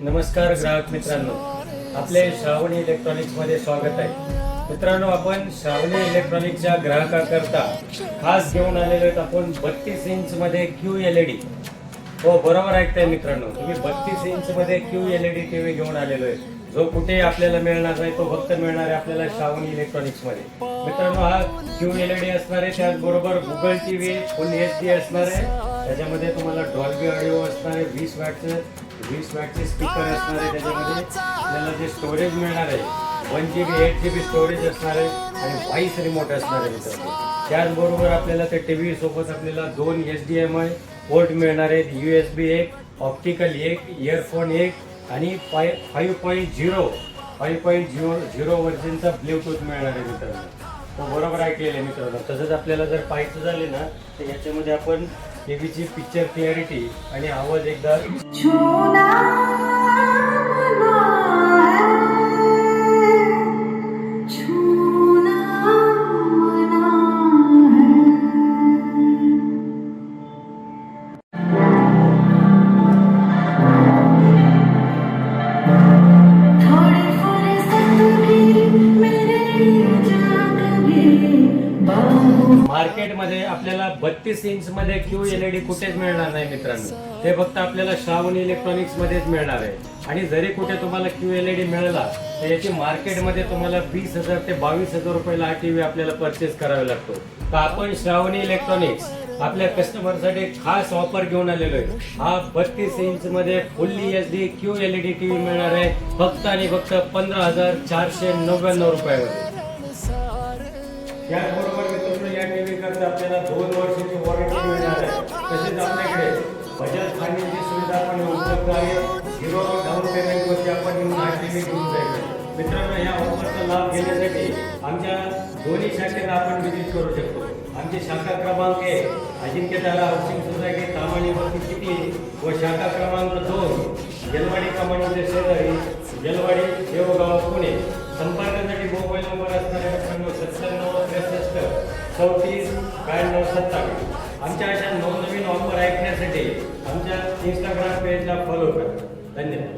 नमस्कार ग्राहक मित्रांनो, आपले श्रावणी इलेक्ट्रॉनिक्समध्ये स्वागत आहे. मित्रांनो, आपण श्रावणी इलेक्ट्रॉनिक्सच्या ग्राहकाकरता खास घेऊन आलेलो आहेत आपण 32 इंचमध्ये QLED. हो, बरोबर ऐकताय मित्रांनो, तुम्ही 32 इंचमध्ये QLED टीव्ही घेऊन आलेलो आहे. जो कुठे आपल्याला मिळणार नाही तो फक्त मिळणार आहे आपल्याला श्रावणी इलेक्ट्रॉनिक्समध्ये. मित्रांनो, हा QLED असणार आहे, त्याचबरोबर गुगल टीव्ही फुल HD असणार आहे. त्याच्यामध्ये तुम्हाला डॉल्बी ऑडिओ असणार आहे, 20 वॅटचे स्पीकर असणार आहे. त्याच्यामध्ये आपल्याला जे स्टोरेज मिळणार आहे 1GB 8GB स्टोरेज असणार आहे आणि व्हॉइस रिमोट असणार आहे मित्रांनो. त्याचबरोबर आपल्याला त्या टीव्ही सोबत आपल्याला 2 HDMI पोर्ट मिळणार आहेत, USB 1, ऑप्टिकल 1, इयरफोन 1 आणि 5.0 व्हर्जनचा ब्लूटूथ मिळणार आहे मित्रांनो. तो बरोबर ऐकलेलं आहे मित्रांनो. तसंच आपल्याला जर पाहायचं झाले ना तर याच्यामध्ये आपण टीव्हीची पिक्चर क्लिअरिटी आणि आवाज एकदा मार्केटमध्ये आपल्याला 32 इंचमध्ये QLED कुठेच मिळणार नाही मित्रांनो. ते फक्त आपल्याला श्रावणी इलेक्ट्रॉनिक्स मध्येच मिळणार आहे. आणि जरी कुठे तुम्हाला QLED मिळाला तर याची मार्केटमध्ये तुम्हाला 20,000 ते 22,000 रुपयाला हा टीव्ही आपल्याला परचेस करावा लागतो. तर आपण श्रावणी इलेक्ट्रॉनिक्स आपल्या कस्टमरसाठी खास ऑफर घेऊन आलेलो आहे. हा 32 इंचमध्ये फुल्ली HD QLED टीव्ही मिळणार आहे फक्त आणि फक्त 15,499 रुपयामध्ये. त्याचबरोबर मित्रांनो, या टीव्ही करता आपल्याला 2 वर्षाची वॉरंटी मिळणार आहे. तसेच आपल्याकडे बजाज फायनान्सची सुविधा पण उपलब्ध आहे. 0 डाऊन पेमेंटवरती आपण हा टीव्ही घेऊन जायचं. मित्रांनो, या ऑफरचा लाभ घेण्यासाठी आमच्या दोन्ही शाखेला आपण व्हिजिट करू शकतो. आमची शाखा क्रमांक 1 अजिंक्यतारा हाऊसिंग सोसायटी तामाणीवरती सिटी व शाखा क्रमांक 2 जलवाडी कमानीच्या शेजारी जलवाडी देवगाव पुणे. संपर्कासाठी मोबाईल नंबर असणारे 9763 आमच्या अशा नवनवीन ऑफर ऐकण्यासाठी आमच्या इंस्टाग्राम पेजला फॉलो करा. धन्यवाद.